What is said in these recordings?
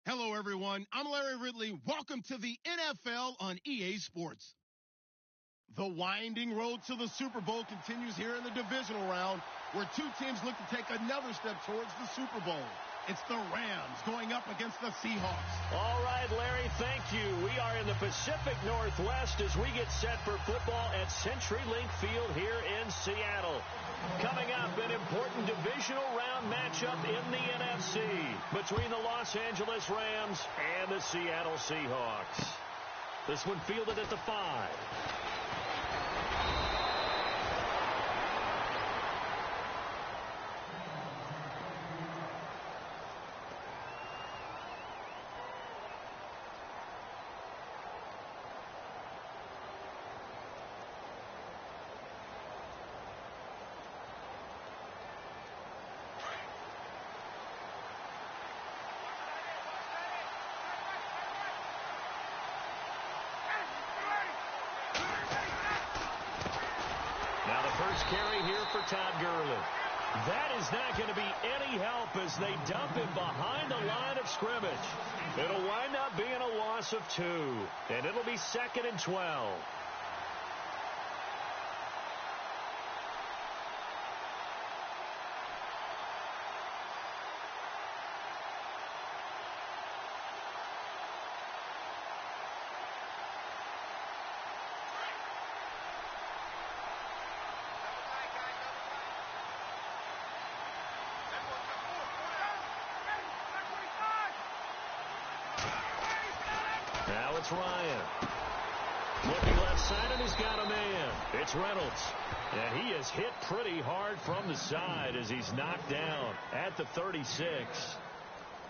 Hello, everyone. I'm Larry Ridley. Welcome to the NFL on EA Sports. The winding road to the Super Bowl continues here in the Divisional Round, where two teams look to take another step towards the Super Bowl. It's the Rams going up against the Seahawks. All right, Larry, thank you. We are in the Pacific Northwest as we get set for football at CenturyLink Field here in Seattle. Coming up, an important Divisional Round matchup in the NFC between the Los Angeles Rams and the Seattle Seahawks. This one fielded at the 5. Now the first carry here for Todd Gurley. That is not going to be any help as they dump him behind the line of scrimmage. It'll wind up being a loss of 2, and it'll be 2nd and 12. Now it's Ryan. Looking left side, and he's got a man. It's Reynolds. And he is hit pretty hard from the side as he's knocked down at the 36.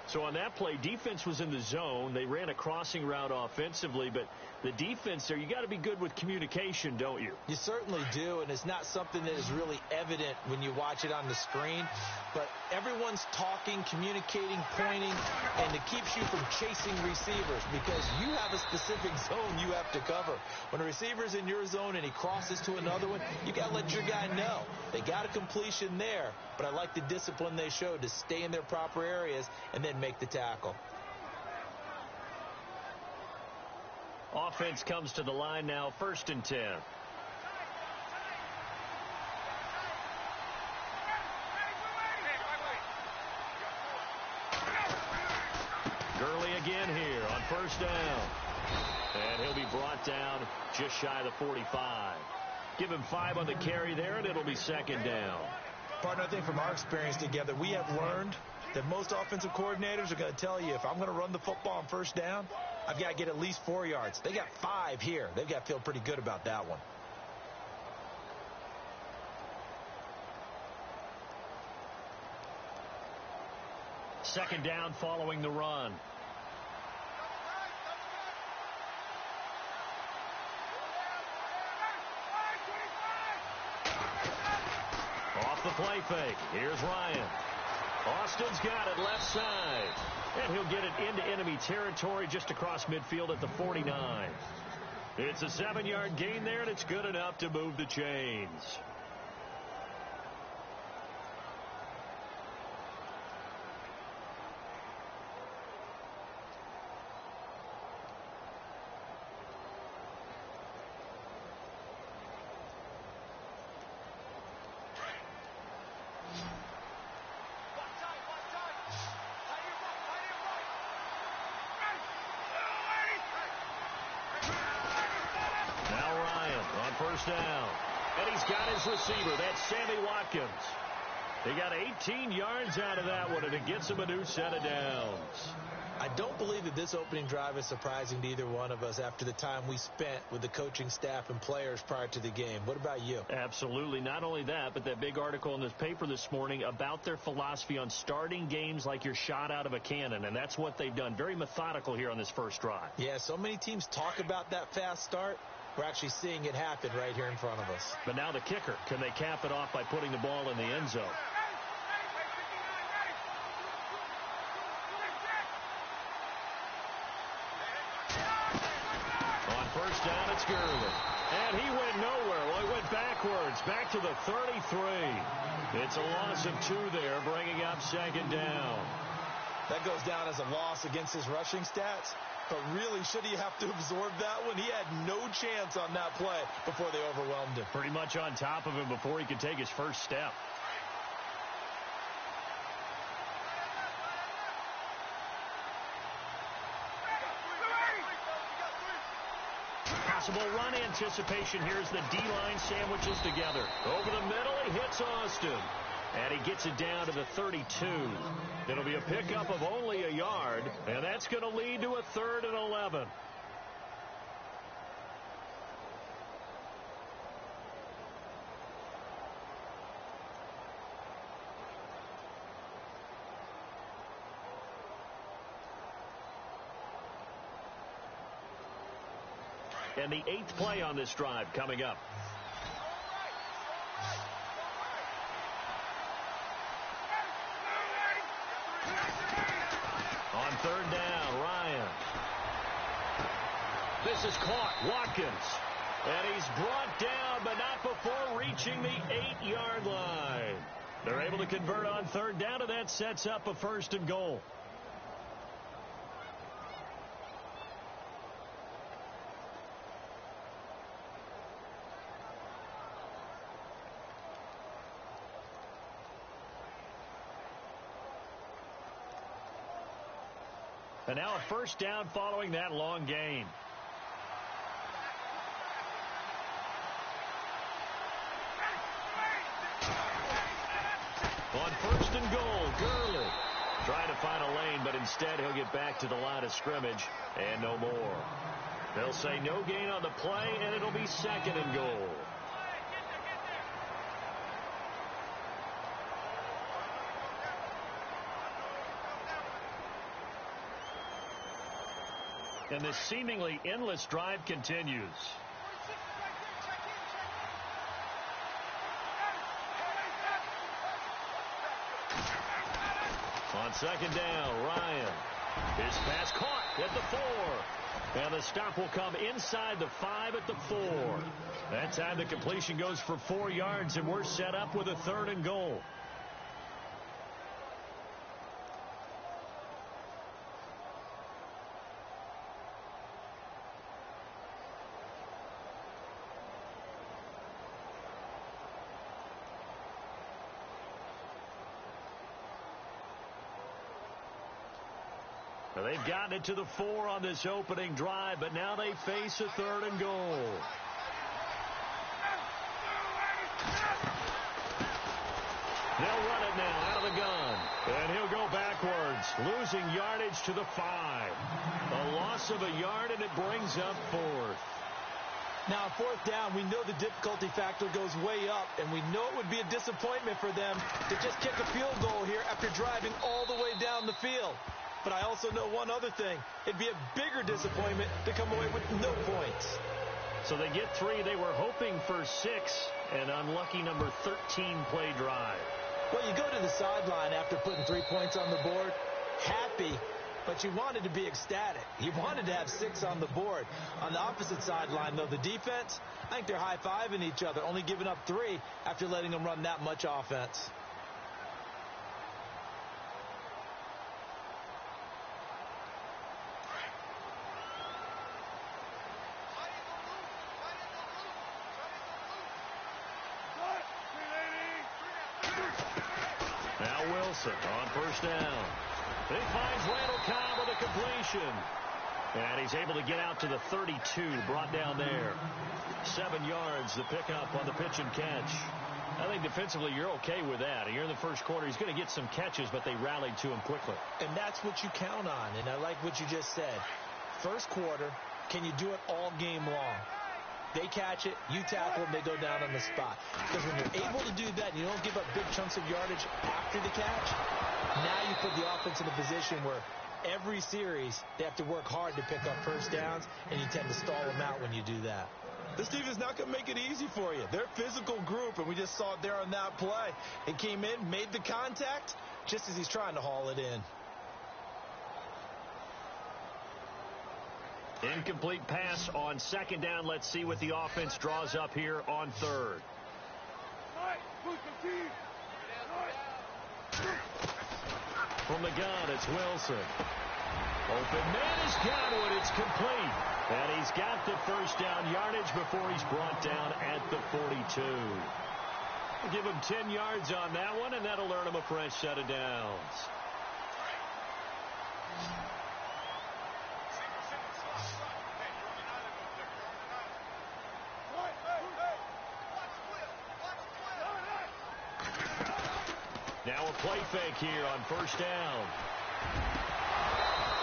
So on that play, defense was in the zone. They ran a crossing route offensively, but the defense there, you got to be good with communication, don't you? You certainly do, and it's not something that is really evident when you watch it on the screen. But everyone's talking, communicating, pointing, and it keeps you from chasing receivers because you have a specific zone you have to cover. When a receiver's in your zone and he crosses to another one, you got to let your guy know. They got a completion there, but I like the discipline they showed to stay in their proper areas and then make the tackle. Offense comes to the line now, 1st and 10. Gurley again here on 1st down. And he'll be brought down just shy of the 45. Give him 5 on the carry there, and it'll be 2nd down. Partner, I think from our experience together, we have learned that most offensive coordinators are going to tell you, if I'm going to run the football on 1st down, I've got to get at least 4 yards. They got 5 here. They've got to feel pretty good about that one. Second down following the run. Off the play fake. Here's Ryan. Austin's got it left side. And he'll get it into enemy territory just across midfield at the 49. It's a 7-yard gain there, and it's good enough to move the chains. Down. And he's got his receiver. That's Sammy Watkins. They got 18 yards out of that one, and it gets him a new set of downs. I don't believe that this opening drive is surprising to either one of us after the time we spent with the coaching staff and players prior to the game. What about you? Absolutely. Not only that, but that big article in this paper this morning about their philosophy on starting games like you're shot out of a cannon, and that's what they've done. Very methodical here on this first drive. Yeah, so many teams talk about that fast start. We're actually seeing it happen right here in front of us. But now the kicker. Can they cap it off by putting the ball in the end zone? On 1st down, it's Gurley. And he went nowhere. Well, he went backwards, back to the 33. It's a loss of 2 there, bringing up 2nd down. That goes down as a loss against his rushing stats. But really, should he have to absorb that one? He had no chance on that play before they overwhelmed him. Pretty much on top of him before he could take his first step. Possible run anticipation here as the D-line sandwiches together. Over the middle, he hits Austin. And he gets it down to the 32. It'll be a pickup of only a yard, and that's going to lead to a 3rd and 11. And the 8th play on this drive coming up. On 3rd down, Ryan. This is caught. Watkins. And he's brought down, but not before reaching the 8-yard line. They're able to convert on 3rd down, and that sets up a 1st and goal. And now a 1st down following that long gain. On 1st and goal, Gurley trying to find a lane, but instead he'll get back to the line of scrimmage and no more. They'll say no gain on the play, and it'll be 2nd and goal. And this seemingly endless drive continues. On 2nd down, Ryan. His pass caught at the 4. And the stop will come inside the 5 at the 4. That time the completion goes for 4 yards, and we're set up with a 3rd and goal. They've gotten it to the 4 on this opening drive, but now they face a 3rd and goal. They'll run it now out of the gun, and he'll go backwards, losing yardage to the 5. A loss of a yard, and it brings up 4th. Now, 4th down, we know the difficulty factor goes way up, and we know it would be a disappointment for them to just kick a field goal here after driving all the way down the field. But I also know one other thing. It'd be a bigger disappointment to come away with no points. So they get 3. They were hoping for 6. An unlucky number 13 play drive. Well, you go to the sideline after putting 3 points on the board, happy, but you wanted to be ecstatic. You wanted to have 6 on the board. On the opposite sideline, though, the defense, I think they're high-fiving each other, only giving up 3 after letting them run that much offense. On 1st down. He finds Randall Cobb with a completion. And he's able to get out to the 32, brought down there. 7 yards, the pickup on the pitch and catch. I think defensively you're okay with that. Here in the first quarter, he's going to get some catches, but they rallied to him quickly. And that's what you count on, and I like what you just said. First quarter, can you do it all game long? They catch it, you tackle them, they go down on the spot. Because when you're able to do that and you don't give up big chunks of yardage after the catch, now you put the offense in a position where every series they have to work hard to pick up 1st downs, and you tend to stall them out when you do that. This team is not going to make it easy for you. They're a physical group, and we just saw it there on that play. It came in, made the contact, just as he's trying to haul it in. Incomplete pass on 2nd down. Let's see what the offense draws up here on 3rd. From the gun, it's Wilson. Open man is Godwin. It's complete. And he's got the first down yardage before he's brought down at the 42. We'll give him 10 yards on that one, and that'll earn him a fresh set of downs. Now a play fake here on first down.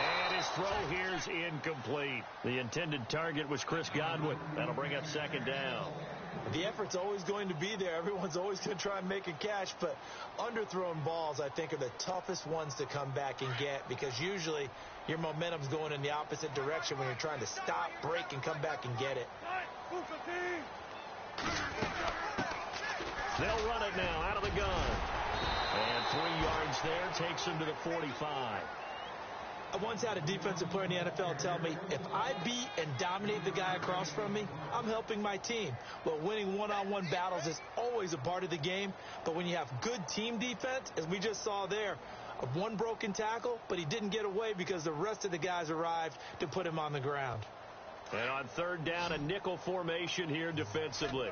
And his throw here is incomplete. The intended target was Chris Godwin. That'll bring up second down. The effort's always going to be there. Everyone's always going to try and make a catch, but underthrown balls, I think, are the toughest ones to come back and get because usually your momentum's going in the opposite direction when you're trying to stop, break, and come back and get it. They'll run it now out of the gun. And 3 yards there takes him to the 45. I once had a defensive player in the NFL tell me, if I beat and dominate the guy across from me, I'm helping my team. Well, winning one-on-one battles is always a part of the game, but when you have good team defense, as we just saw there, one broken tackle, but he didn't get away because the rest of the guys arrived to put him on the ground. And on third down, a nickel formation here defensively.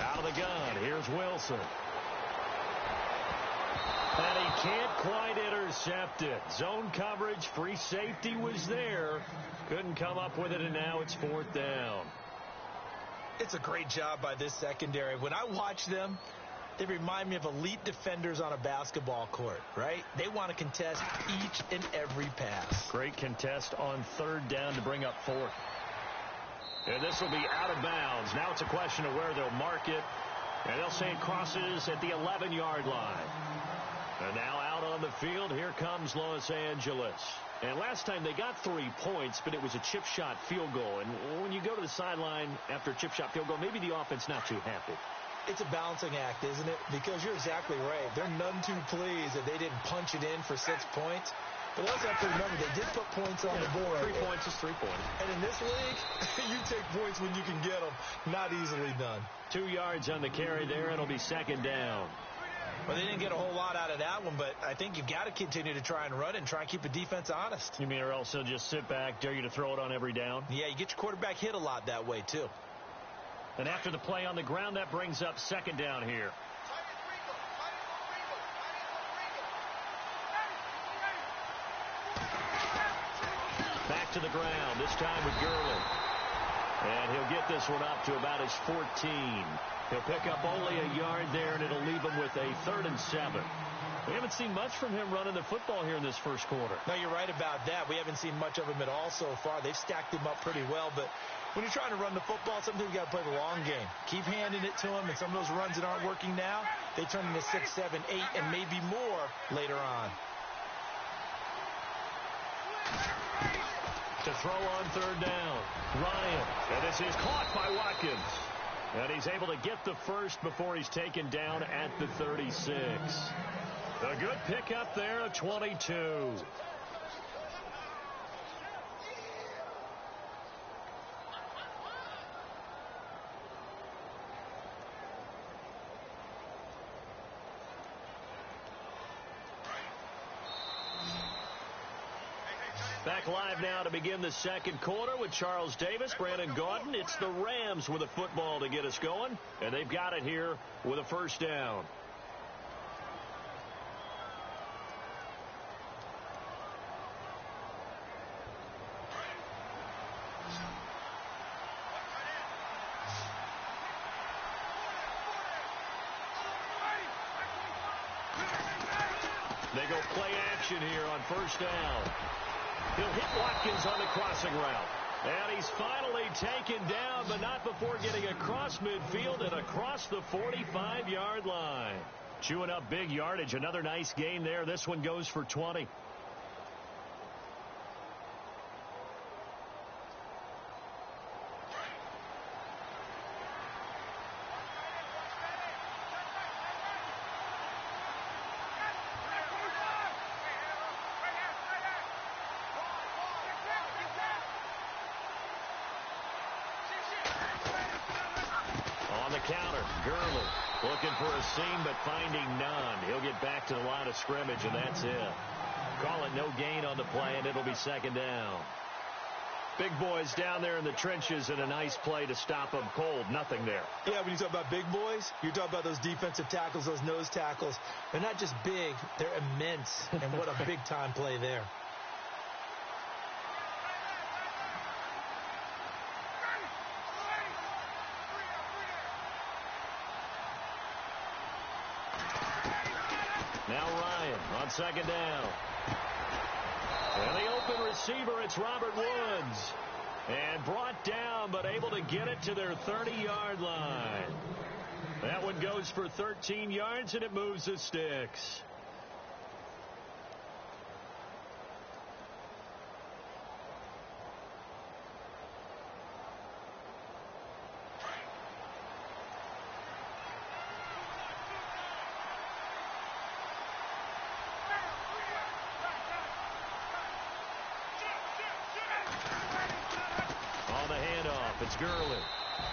Out of the gun, here's Wilson. And he can't quite intercept it. Zone coverage, free safety was there. Couldn't come up with it, and now it's fourth down. It's a great job by this secondary. When I watch them, they remind me of elite defenders on a basketball court, right? They want to contest each and every pass. Great contest on third down to bring up fourth. And this will be out of bounds. Now it's a question of where they'll mark it. And they'll say it crosses at the 11-yard line. And now out on the field, here comes Los Angeles. And last time they got 3 points, but it was a chip shot field goal. And when you go to the sideline after a chip shot field goal, maybe the offense not too happy. It's a balancing act, isn't it? Because you're exactly right. They're none too pleased that they didn't punch it in for 6 points. But also have to remember, they did put points on the board. 3 points is 3 points. And in this league, you take points when you can get them. Not easily done. 2 yards on the carry there. It'll be second down. Well, they didn't get a whole lot out of that one, but I think you've got to continue to try and run it and try and keep the defense honest. You mean or else they'll just sit back, dare you to throw it on every down? Yeah, you get your quarterback hit a lot that way, too. And after the play on the ground, that brings up second down here. Back to the ground, this time with Gurley. And he'll get this one up to about his 14. He'll pick up only a yard there, and it'll leave him with a 3rd and 7. We haven't seen much from him running the football here in this first quarter. No, you're right about that. We haven't seen much of him at all so far. They've stacked him up pretty well, but when you're trying to run the football, sometimes you got to play the long game. Keep handing it to him, and some of those runs that aren't working now, they turn into 6, 7, 8, and maybe more later on. To throw on third down, Ryan. And this is caught by Watkins. And he's able to get the first before he's taken down at the 36. A good pickup there of 22. Back live now to begin the second quarter with Charles Davis, Brandon Gaudin. It's the Rams with a football to get us going, and they've got it here with a first down. They go play action here on first down. He'll hit Watkins on the crossing route. And he's finally taken down, but not before getting across midfield and across the 45-yard line. Chewing up big yardage. Another nice gain there. This one goes for 20. counter. Gurley looking for a seam, but finding none. He'll get back to the line of scrimmage, and that's it. Call it no gain on the play, and it'll be second down. Big boys down there in the trenches, and a nice play to stop them cold. Nothing there. Yeah, when you talk about big boys, you're talking about those defensive tackles, those nose tackles. They're not just big, they're immense. And what a big-time play there. Now Ryan on second down. And the open receiver, it's Robert Woods. And brought down, but able to get it to their 30-yard line. That one goes for 13 yards, and it moves the sticks. It's Gurley.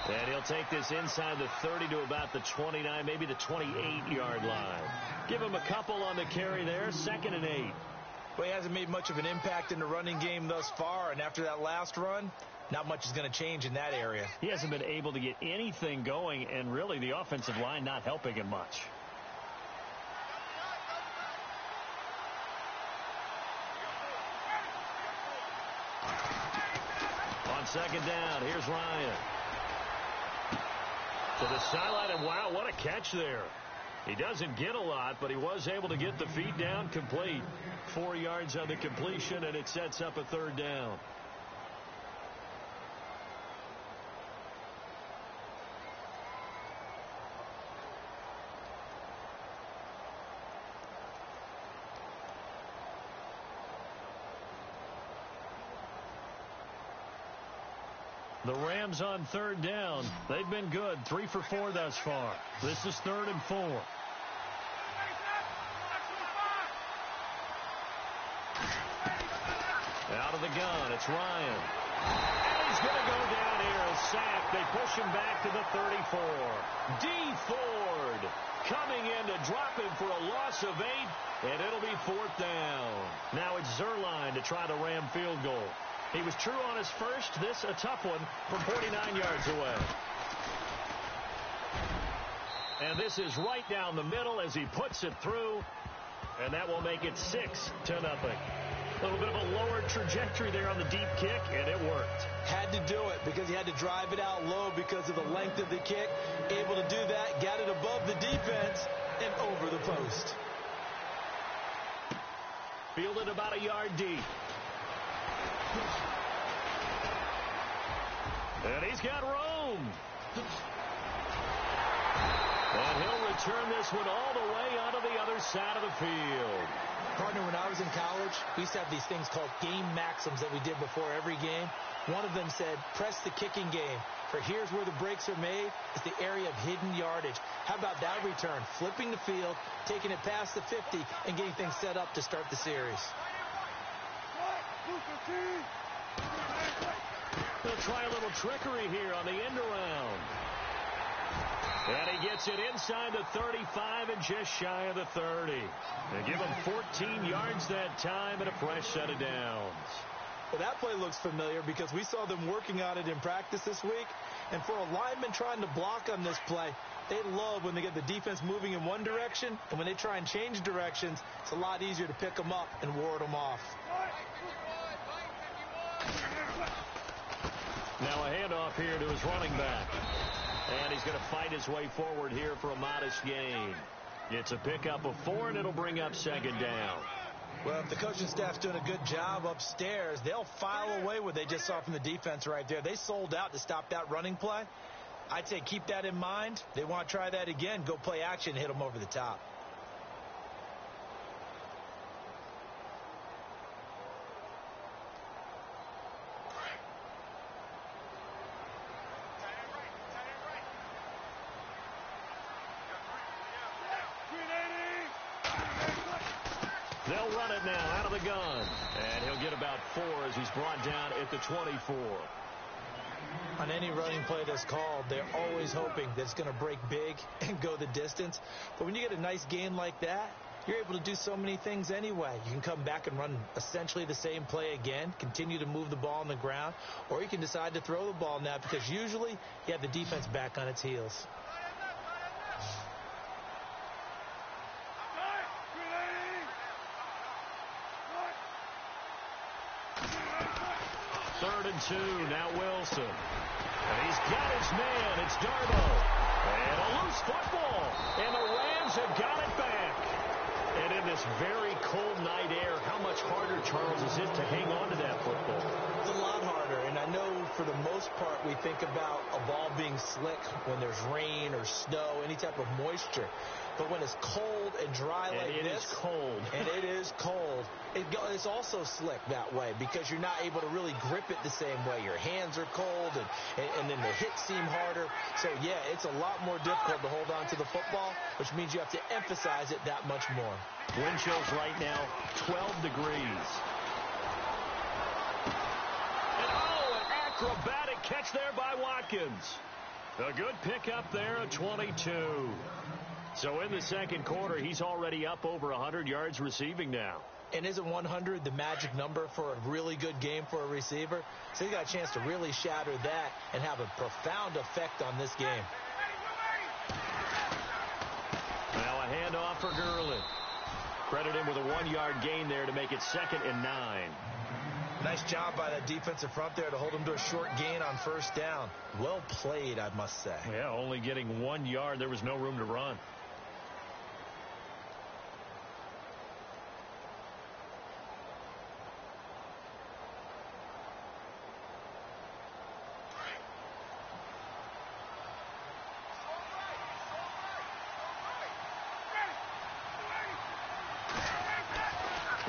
And he'll take this inside the 30 to about the 29, maybe the 28-yard line. Give him a couple on the carry there, 2nd and 8. Well, he hasn't made much of an impact in the running game thus far, and after that last run, not much is going to change in that area. He hasn't been able to get anything going, and really the offensive line not helping him much. On second down, here's Ryan. To the sideline, and wow, what a catch there. He doesn't get a lot, but he was able to get the feet down complete. 4 yards on the completion, and it sets up a 3rd down. The Rams on 3rd down. They've been good. 3 for 4 thus far. This is 3rd and 4. Out of the gun, it's Ryan. And he's going to go down here. A sack. They push him back to the 34. D. Ford coming in to drop him for a loss of 8, and it'll be 4th down. Now it's Zerline to try the Ram field goal. He was true on his first. This a tough one from 49 yards away. And this is right down the middle as he puts it through. And that will make it 6-0. A little bit of a lower trajectory there on the deep kick, and it worked. Had to do it because he had to drive it out low because of the length of the kick. Able to do that, got it above the defense and over the post. Fielded about a yard deep. And he's got room. And he'll return this one all the way onto the other side of the field. Partner, when I was in college, we used to have these things called game maxims that we did before every game. One of them said, press the kicking game. For here's where the breaks are made. It's the area of hidden yardage. How about that return? Flipping the field, taking it past the 50, and getting things set up to start the series. They'll try a little trickery here on the end around. And he gets it inside the 35 and just shy of the 30. They give him 14 yards that time and a fresh set of downs. Well, that play looks familiar because we saw them working on it in practice this week. And for a lineman trying to block on this play, they love when they get the defense moving in one direction. And when they try and change directions, it's a lot easier to pick them up and ward them off. Now a handoff here to his running back. And he's going to fight his way forward here for a modest gain. It's a pickup of 4, and it'll bring up 2nd down. Well, if the coaching staff's doing a good job upstairs, they'll file away what they just saw from the defense right there. They sold out to stop that running play. I'd say keep that in mind. They want to try that again. Go play action, hit them over the top. They'll run it now out of the gun. And he'll get about 4 as he's brought down at the 24. On any running play that's called, they're always hoping that it's going to break big and go the distance. But when you get a nice gain like that, you're able to do so many things anyway. You can come back and run essentially the same play again, continue to move the ball on the ground, or you can decide to throw the ball now because usually you have the defense back on its heels. Third and 2, now Wilson. And he's got his man. It's Darbo. And a loose football. And the Rams have got it back. And in this very cold night air, how much harder, Charles, is it to hang on to that football? It's a lot harder. And I know for the most part we think about a ball being slick when there's rain or snow, any type of moisture. But when it's cold and dry like this, it is cold. And it is cold, it's also slick that way because you're not able to really grip it the same way. Your hands are cold, and then the hits seem harder. So, yeah, it's a lot more difficult to hold on to the football, which means you have to emphasize it that much more. Wind chills right now, 12 degrees. And, an acrobatic catch there by Watkins. A good pickup there at 22. So in the second quarter, he's already up over 100 yards receiving now. And isn't 100 the magic number for a really good game for a receiver? So he got a chance to really shatter that and have a profound effect on this game. Now a handoff for Gurley. Credit him with a 1-yard gain there to make it 2nd and 9. Nice job by that defensive front there to hold him to a short gain on first down. Well played, I must say. Yeah, only getting 1 yard. There was no room to run.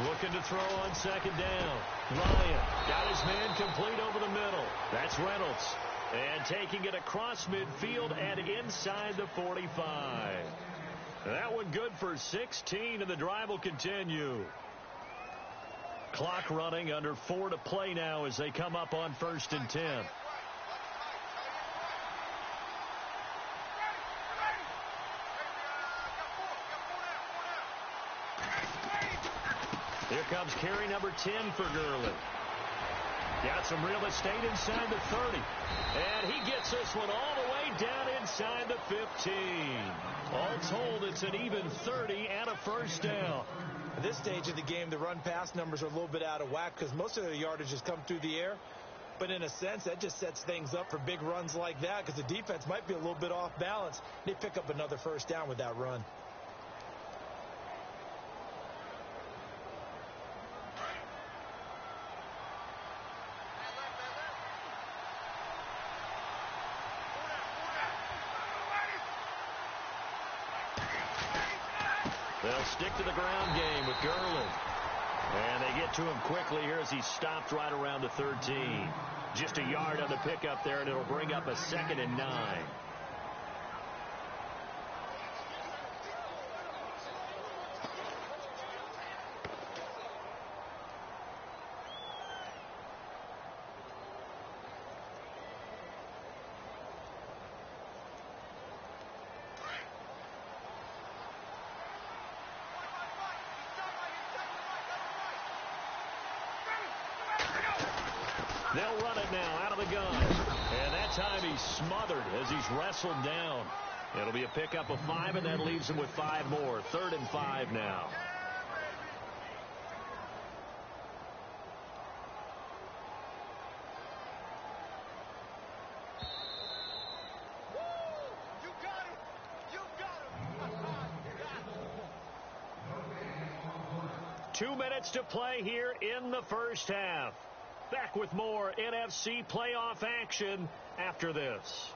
Looking to throw on second down. Ryan got his man complete over the middle. That's Reynolds. And taking it across midfield and inside the 45. That one good for 16, and the drive will continue. Clock running, under 4 to play now as they come up on 1st and 10. Here comes carry number 10 for Gurley. Got some real estate inside the 30. And he gets this one all the way down inside the 15. All told, it's an even 30 and a first down. At this stage of the game, the run-pass numbers are a little bit out of whack because most of their yardage has come through the air. But in a sense, that just sets things up for big runs like that because the defense might be a little bit off balance. They pick up another first down with that run. They'll stick to the ground game with Gurley. And they get to him quickly here as he's stopped right around the 13. Just a yard on the pickup there, and it'll bring up a 2nd and 9. They'll run it now out of the gun. And that time he's smothered as he's wrestled down. It'll be a pickup of 5, and that leaves him with 5 more. 3rd and 5 now. Two minutes to play here in the first half. Back with more NFC playoff action after this.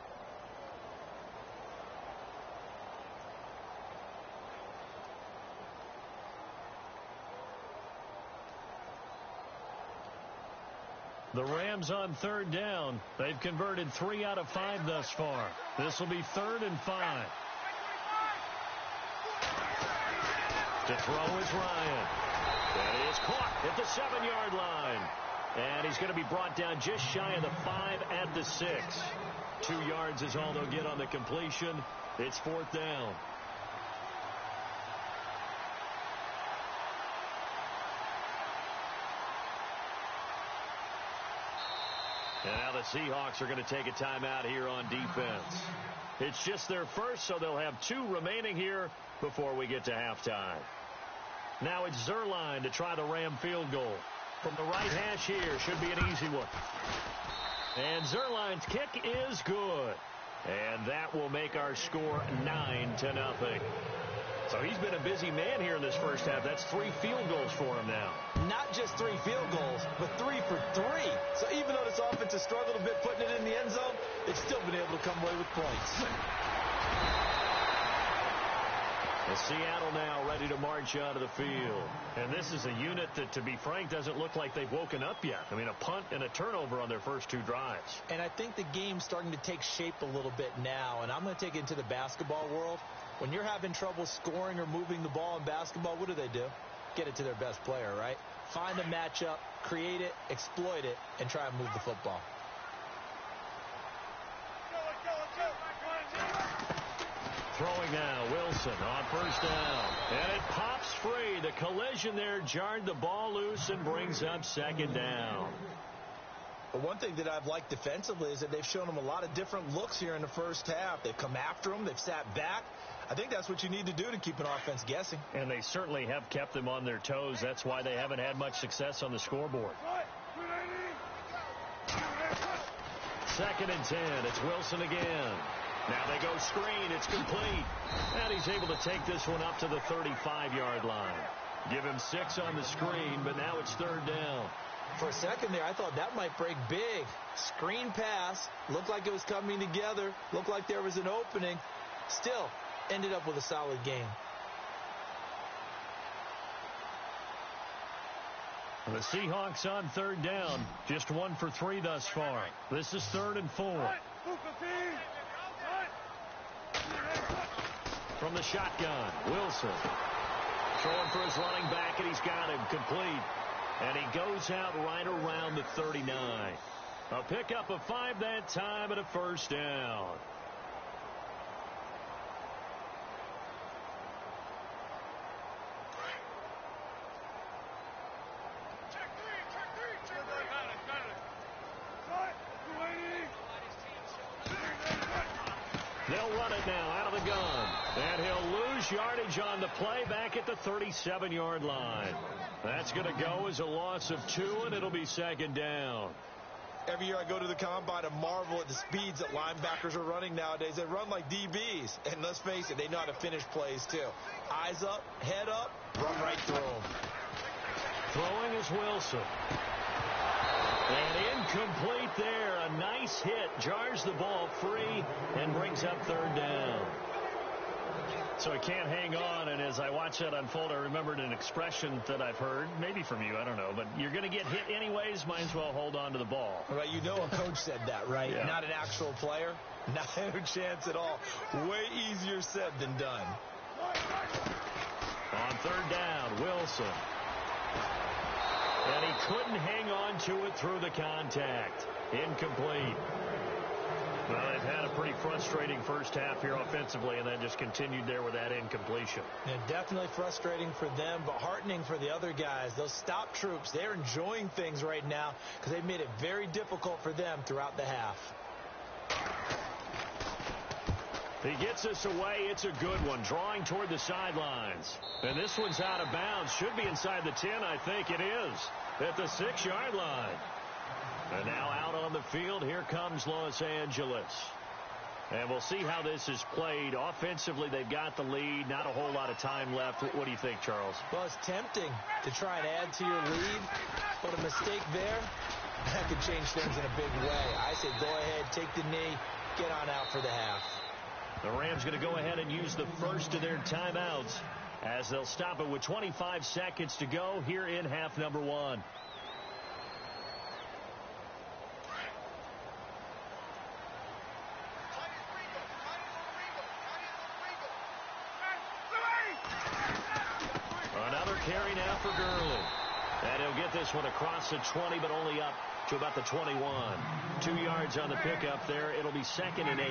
The Rams on 3rd down. They've converted 3 out of 5 thus far. This will be 3rd and 5. To throw is Ryan. That is caught at the 7-yard line. And he's going to be brought down just shy of the 5 at the 6. 2 yards is all they'll get on the completion. It's 4th down. And now the Seahawks are going to take a timeout here on defense. It's just their first, so they'll have 2 remaining here before we get to halftime. Now it's Zerline to try the Ram field goal. From the right hash here, should be an easy one. And Zerline's kick is good. And that will make our score 9-0. So he's been a busy man here in this first half. That's 3 field goals for him now. Not just 3 field goals, but 3 for 3. So even though this offense has struggled a bit putting it in the end zone, they've still been able to come away with points. And Seattle now ready to march out of the field. And this is a unit that, to be frank, doesn't look like they've woken up yet. I mean, a punt and a turnover on their first 2 drives. And I think the game's starting to take shape a little bit now. And I'm going to take it into the basketball world. When you're having trouble scoring or moving the ball in basketball, what do? Get it to their best player, right? Find a matchup, create it, exploit it, and try and move the football. Throwing now, Wilson on first down. And it pops free. The collision there jarred the ball loose and brings up 2nd down. But one thing that I've liked defensively is that they've shown them a lot of different looks here in the first half. They've come after them. They've sat back. I think that's what you need to do to keep an offense guessing. And they certainly have kept them on their toes. That's why they haven't had much success on the scoreboard. 2nd and 10. It's Wilson again. Now they go screen. It's complete. And he's able to take this one up to the 35-yard line. Give him 6 on the screen, but now it's 3rd down. For a second there, I thought that might break big. Screen pass. Looked like it was coming together. Looked like there was an opening. Still, ended up with a solid game. The Seahawks on 3rd down. Just 1 for 3 thus far. This is 3rd and 4. From the shotgun, Wilson. Throwing for his running back, and he's got him complete. And he goes out right around the 39. A pickup of 5 that time and a 1st down. They'll run it now out of the gun. And he'll lose yardage on the play back at the 37-yard line. That's going to go as a loss of 2, and it'll be 2nd down. Every year I go to the combine and marvel at the speeds that linebackers are running nowadays. They run like DBs. And let's face it, they know how to finish plays too. Eyes up, head up, run right through them. Throwing is Wilson. And incomplete there. A nice hit. Jars the ball free and brings up 3rd down. So he can't hang on, and as I watch that unfold, I remembered an expression that I've heard, maybe from you, I don't know, but you're going to get hit anyways, might as well hold on to the ball. Right, you know a coach said that, right? Yeah. Not an actual player. Not a chance at all. Way easier said than done. On 3rd down, Wilson. And he couldn't hang on to it through the contact. Incomplete. Well, they've had a pretty frustrating first half here offensively, and then just continued there with that incompletion. Yeah, definitely frustrating for them, but heartening for the other guys. Those stop troops, they're enjoying things right now because they've made it very difficult for them throughout the half. He gets us away. It's a good one. Drawing toward the sidelines. And this one's out of bounds. Should be inside the 10, I think it is. At the 6-yard line. And now out on the field, here comes Los Angeles. And we'll see how this is played. Offensively, they've got the lead. Not a whole lot of time left. What do you think, Charles? Well, it's tempting to try and add to your lead, but a mistake there, that could change things in a big way. I say go ahead, take the knee, get on out for the half. The Rams going to go ahead and use the first of their timeouts as they'll stop it with 25 seconds to go here in half number 1. Another carry now for Gurley. And he'll get this one across the 20, but only up to about the 21. 2 yards on the pickup there. It'll be 2nd and 8.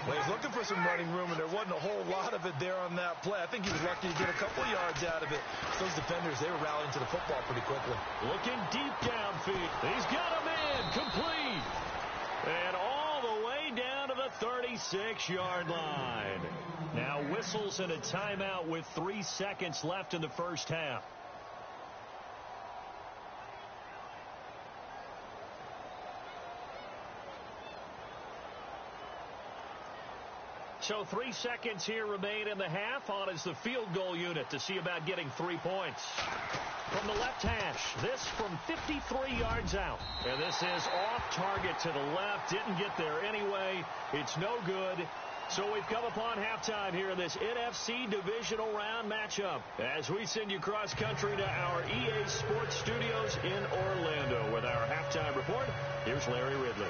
Well, he's looking for some running room, and there wasn't a whole lot of it there on that play. I think he was lucky to get a couple yards out of it. Those defenders, they were rallying to the football pretty quickly. Looking deep downfield. He's got a man complete. And all the way down to the 36-yard line. Now whistles and a timeout with 3 seconds left in the first half. So 3 seconds here remain in the half. On is the field goal unit to see about getting 3 points. From the left hash, this from 53 yards out. And this is off target to the left. Didn't get there anyway. It's no good. So we've come upon halftime here in this NFC Divisional Round matchup. As we send you cross country to our EA Sports Studios in Orlando with our halftime report, here's Larry Ridley.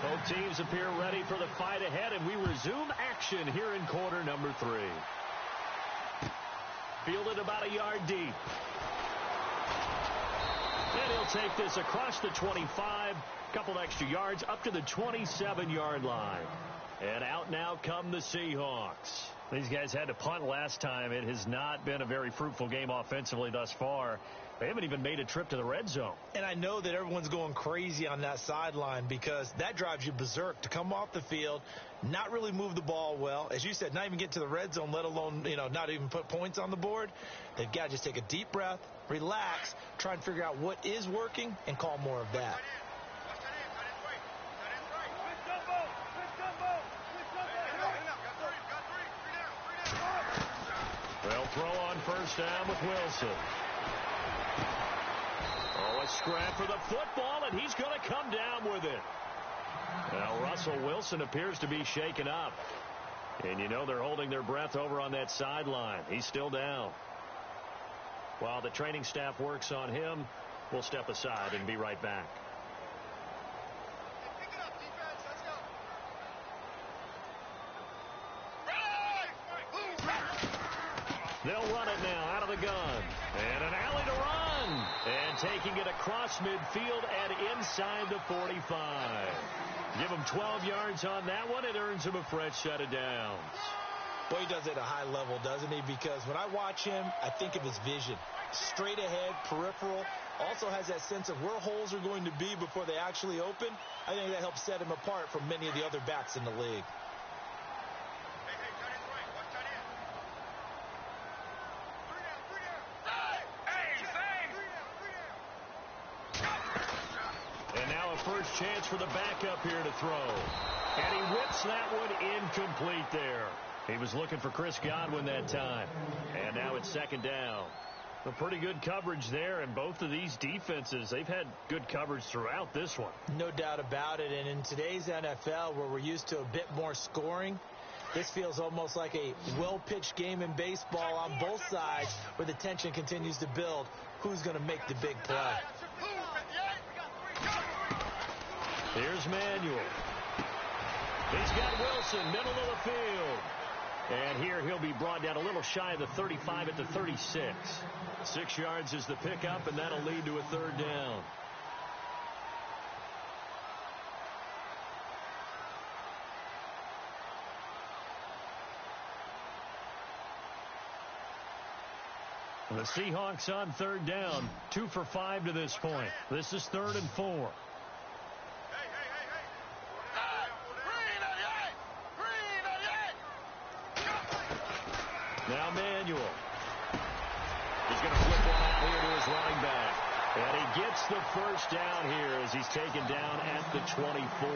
Both teams appear ready for the fight ahead, and we resume action here in quarter number 3. Fielded about a yard deep. And he'll take this across the 25, couple extra yards up to the 27-yard line. And out now come the Seahawks. These guys had to punt last time. It has not been a very fruitful game offensively thus far. They haven't even made a trip to the red zone. And I know that everyone's going crazy on that sideline because that drives you berserk to come off the field, not really move the ball well. As you said, not even get to the red zone, let alone, not even put points on the board. They've got to just take a deep breath, relax, try and figure out what is working, and call more of that. They'll throw on first down with Wilson. Oh, a scrap for the football, and he's going to come down with it. Now, Russell Wilson appears to be shaken up. And they're holding their breath over on that sideline. He's still down. While the training staff works on him, we'll step aside and be right back. They'll run it now out of the gun. And an alley to run. And taking it across midfield and inside the 45. Give him 12 yards on that one. It earns him a fresh set of downs. Well, he does it at a high level, doesn't he? Because when I watch him, I think of his vision. Straight ahead, peripheral. Also has that sense of where holes are going to be before they actually open. I think that helps set him apart from many of the other backs in the league. First chance for the backup here to throw. And he whips that one incomplete there. He was looking for Chris Godwin that time. And now it's second down. A pretty good coverage there, and both of these defenses, they've had good coverage throughout this one. No doubt about it. And in today's NFL, where we're used to a bit more scoring, this feels almost like a well-pitched game in baseball on both sides, where the tension continues to build. Who's going to make the big play? Here's Manuel. He's got Wilson, middle of the field. And here he'll be brought down a little shy of the 35 at the 36. 6 yards is the pickup, and that'll lead to a third down. The Seahawks on third down, 2 for 5 to this point. This is 3rd and 4. Now Manuel. He's going to flip one out here to his running back. And he gets the first down here as he's taken down at the 24.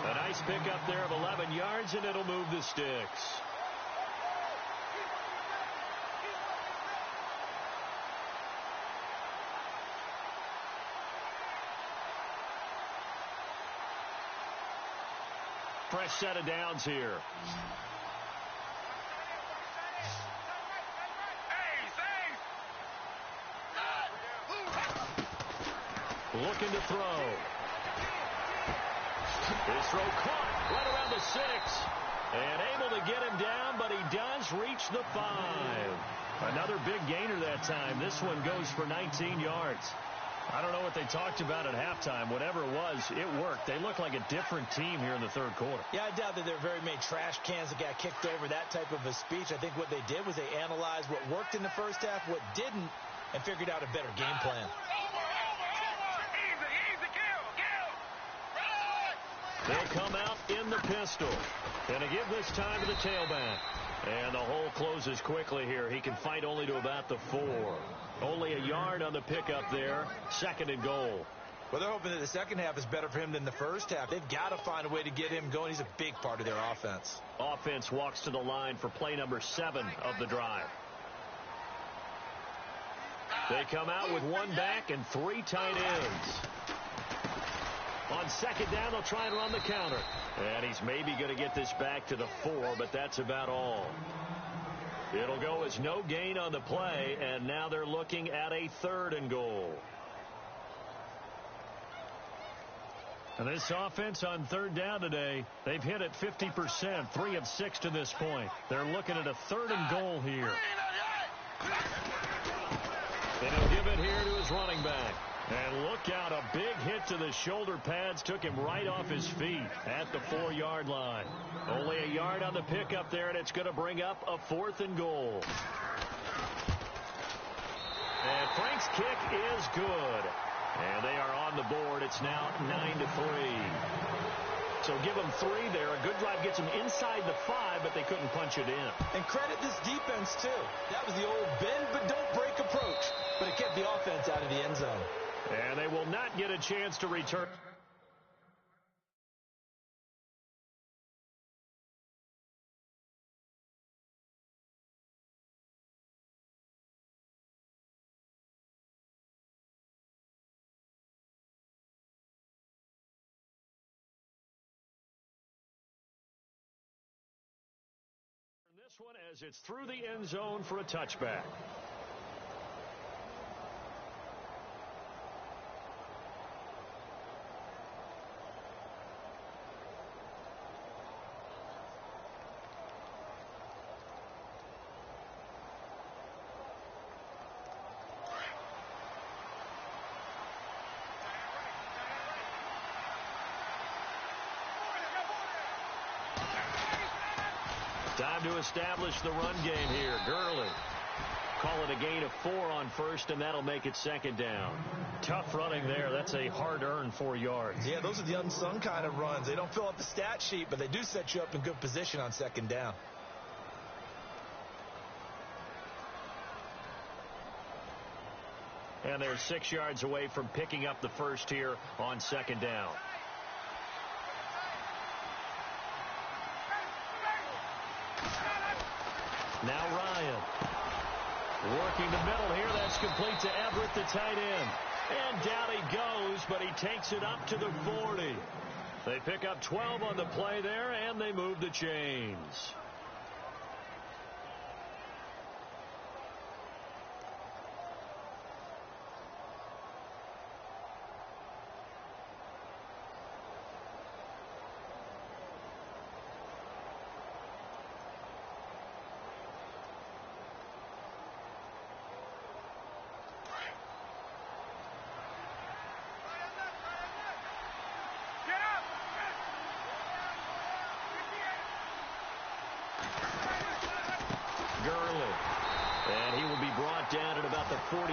A nice pickup there of 11 yards, and it'll move the sticks. Fresh set of downs here. looking to throw. His throw caught right around the 6. And able to get him down, but he does reach the 5. Another big gainer that time. This one goes for 19 yards. I don't know what they talked about at halftime. Whatever it was, it worked. They look like a different team here in the third quarter. Yeah, I doubt that there are very many trash cans that got kicked over, that type of a speech. I think what they did was they analyzed what worked in the first half, what didn't, and figured out a better game plan. They'll come out in the pistol. Gonna give this time to the tailback. And the hole closes quickly here. He can fight only to about the 4. Only a yard on the pickup there. 2nd and goal. Well, they're hoping that the second half is better for him than the first half. They've got to find a way to get him going. He's a big part of their offense. Offense walks to the line for play number 7 of the drive. They come out with 1 back and 3 tight ends. On 2nd down, they'll try and run the counter. And he's maybe going to get this back to the 4, but that's about all. It'll go as no gain on the play, and now they're looking at a 3rd and goal. And this offense on 3rd down today, they've hit it 50%, 3 of 6 to this point. They're looking at a 3rd and goal here. And he'll give it here to his running back. And look out, a big hit to the shoulder pads took him right off his feet at the 4-yard line. Only a yard on the pickup there, and it's going to bring up a 4th and goal. And Frank's kick is good. And they are on the board. It's now 9-3. So give them 3 there. A good drive gets them inside the 5, but they couldn't punch it in. And credit this defense, too. That was the old bend but don't break approach. But it kept the offense out of the end zone. And they will not get a chance to return. This one as it's through the end zone for a touchback. Time to establish the run game here. Gurley. Call it a gain of 4 on 1st, and that'll make it 2nd down. Tough running there. That's a hard-earned 4 yards. Yeah, those are the unsung kind of runs. They don't fill up the stat sheet, but they do set you up in good position on 2nd down. And they're 6 yards away from picking up the 1st here on 2nd down. Now Ryan. Working the middle here. That's complete to Everett, the tight end. And down he goes, but he takes it up to the 40. They pick up 12 on the play there, and they move the chains. And he will be brought down at about the 43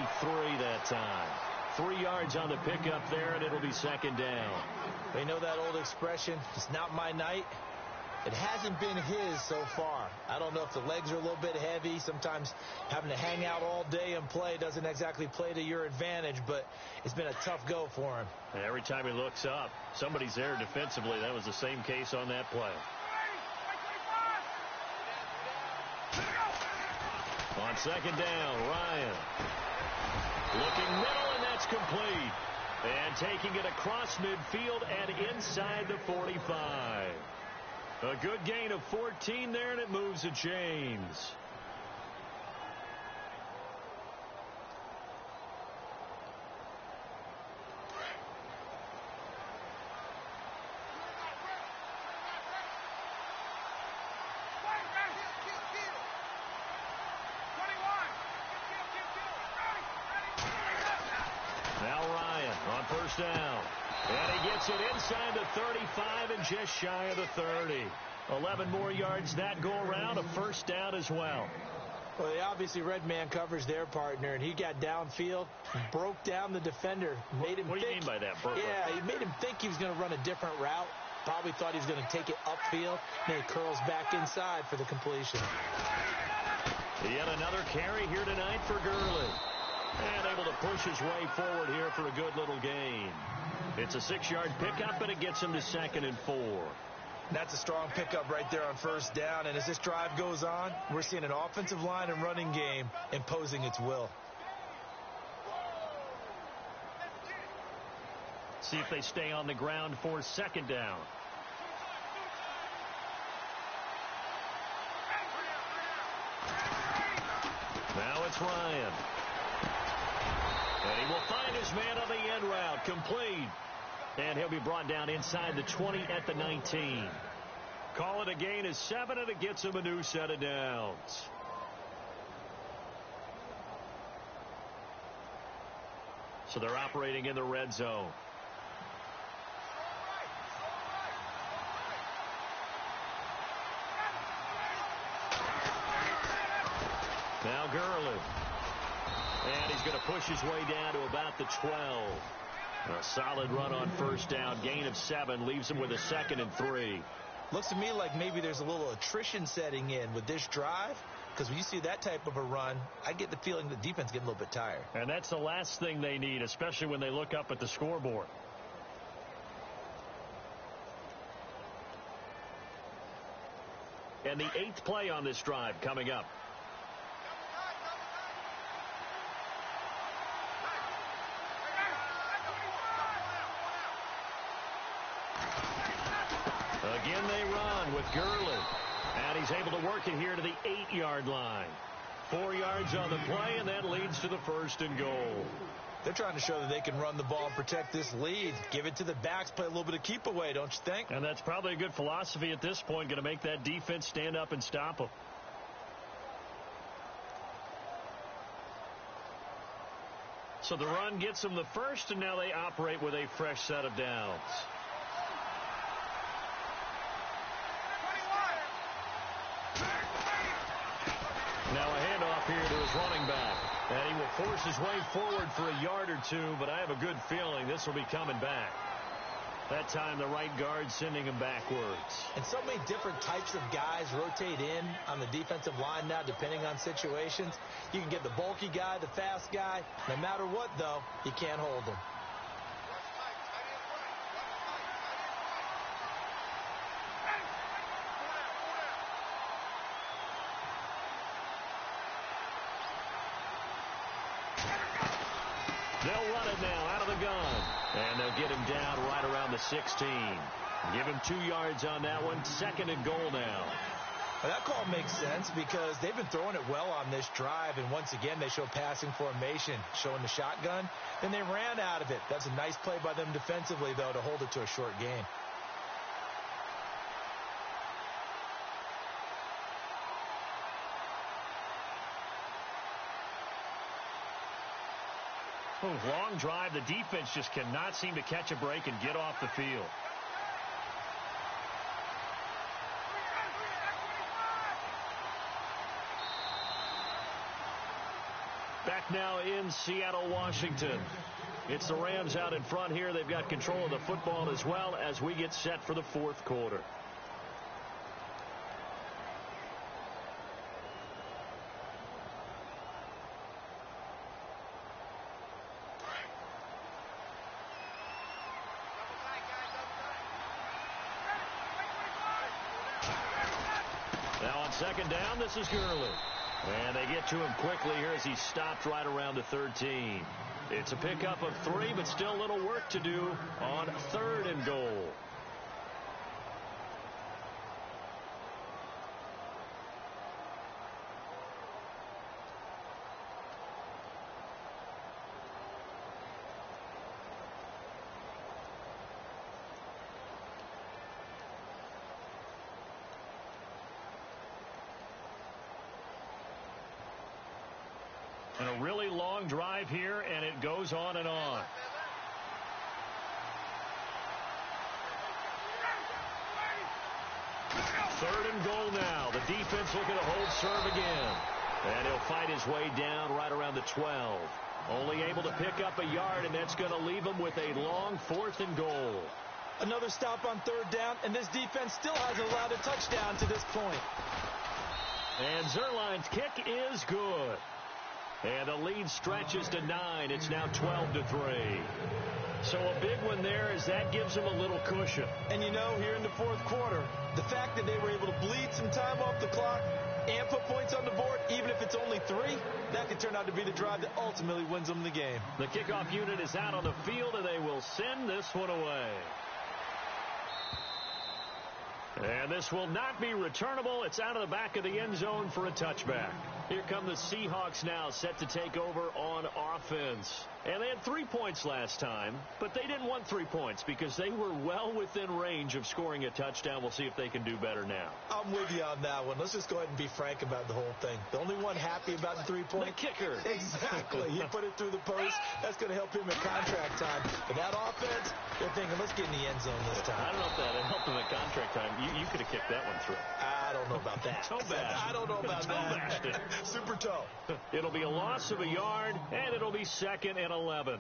that time. 3 yards on the pickup there, and it'll be 2nd down. They know that old expression, it's not my night. It hasn't been his so far. I don't know if the legs are a little bit heavy. Sometimes having to hang out all day and play doesn't exactly play to your advantage, but it's been a tough go for him. And every time he looks up, somebody's there defensively. That was the same case on that play. On 2nd down, Ryan. Looking middle, and that's complete. And taking it across midfield and inside the 45. A good gain of 14 there, and it moves the chains. Gets it inside the 35 and just shy of the 30. 11 more yards that go around, a first down as well. Well, they obviously read man coverage their partner, and he got downfield, broke down the defender, made him What do you mean by that, broke? Yeah, he made him think he was going to run a different route. Probably thought he was going to take it upfield, and he curls back inside for the completion. Yet another carry here tonight for Gurley. And able to push his way forward here for a good little gain. It's a 6-yard pickup, and it gets him to 2nd and 4. That's a strong pickup right there on first down. And as this drive goes on, we're seeing an offensive line and running game imposing its will. See if they stay on the ground for 2nd down. Now it's Ryan. And he will find his man on the end route. Complete. And he'll be brought down inside the 20 at the 19. Call it a gain of 7, and it gets him a new set of downs. So they're operating in the red zone. Now Gurley. And he's going to push his way down to about the 12. A solid run on first down. Gain of 7 leaves him with a 2nd and 3. Looks to me like maybe there's a little attrition setting in with this drive, because when you see that type of a run, I get the feeling the defense getting a little bit tired. And that's the last thing they need, especially when they look up at the scoreboard. And the 8th play on this drive coming up. Again they run with Gurley. And he's able to work it here to the 8-yard line. 4 yards on the play, and that leads to the 1st and goal. They're trying to show that they can run the ball and protect this lead. Give it to the backs, play a little bit of keep away, don't you think? And that's probably a good philosophy at this point, going to make that defense stand up and stop them. So the run gets them the 1st, and now they operate with a fresh set of downs. Now a handoff here to his running back. And he will force his way forward for a yard or 2, but I have a good feeling this will be coming back. That time the right guard sending him backwards. And so many different types of guys rotate in on the defensive line now, depending on situations. You can get the bulky guy, the fast guy. No matter what, though, you can't hold him. They'll run it now out of the gun. And they'll get him down right around the 16. Give him 2 yards on that one. 2nd and goal now. Well, that call makes sense because they've been throwing it well on this drive. And once again, they show passing formation, showing the shotgun. Then they ran out of it. That's a nice play by them defensively, though, to hold it to a short gain. Long drive. The defense just cannot seem to catch a break and get off the field. Back now in Seattle, Washington. It's the Rams out in front here. They've got control of the football as well as we get set for the 4th quarter. Now on 2nd down, this is Gurley. And they get to him quickly here as he stopped right around the 13. It's a pickup of 3, but still a little work to do on 3rd and goal. And a really long drive here, and it goes on and on. Third and goal now. The defense looking to hold serve again. And he'll fight his way down right around the 12. Only able to pick up a yard, and that's going to leave him with a long 4th and goal. Another stop on 3rd down, and this defense still hasn't allowed a touchdown to this point. And Zerline's kick is good. And the lead stretches to 9. It's now 12-3. So a big one there as that gives them a little cushion. And you know, here in the 4th quarter, the fact that they were able to bleed some time off the clock and put points on the board, even if it's only 3, that could turn out to be the drive that ultimately wins them the game. The kickoff unit is out on the field, and they will send this one away. And this will not be returnable. It's out of the back of the end zone for a touchback. Here come the Seahawks now, set to take over on offense. And they had 3 points last time, but they didn't want 3 points because they were well within range of scoring a touchdown. We'll see if they can do better now. I'm with you on that one. Let's just go ahead and be frank about the whole thing. The only one happy about the 3-point. The kicker. Exactly. He put it through the post. That's going to help him in contract time. But that offense, they're thinking, let's get in the end zone this time. I don't know if that helped him in contract time. You could have kicked that one through. I don't know about that. Toe bash. I don't know about that. Super toe. It'll be a loss of a yard, and it'll be 2nd and 11.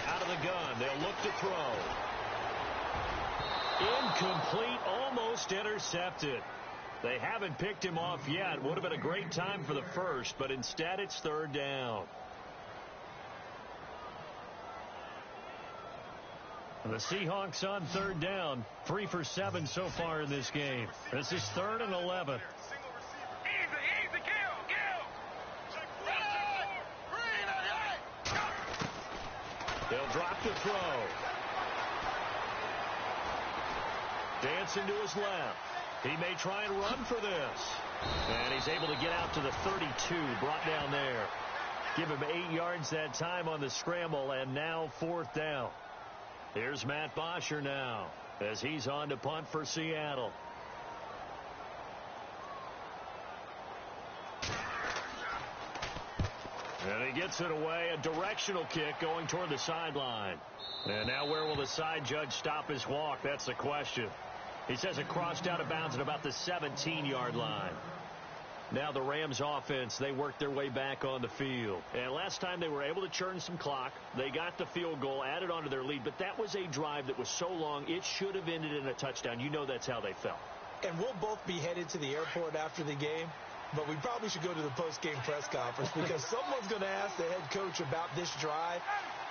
Out of the gun, they'll look to throw. Incomplete, almost intercepted. They haven't picked him off yet. Would have been a great time for the first, but instead it's 3rd down. The Seahawks on 3rd down, 3 for 7 so far in this game. This is 3rd and 11. They'll drop to throw. Dancing to his left. He may try and run for this. And he's able to get out to the 32, brought down there. Give him 8 yards that time on the scramble, and now 4th down. Here's Matt Bosher now as he's on to punt for Seattle. And he gets it away, a directional kick going toward the sideline. And now where will the side judge stop his walk? That's the question. He says it crossed out of bounds at about the 17-yard line. Now the Rams offense, they worked their way back on the field. And last time they were able to churn some clock. They got the field goal, added on to their lead. But that was a drive that was so long, it should have ended in a touchdown. You know that's how they felt. And we'll both be headed to the airport after the game. But we probably should go to the post-game press conference because someone's going to ask the head coach about this drive.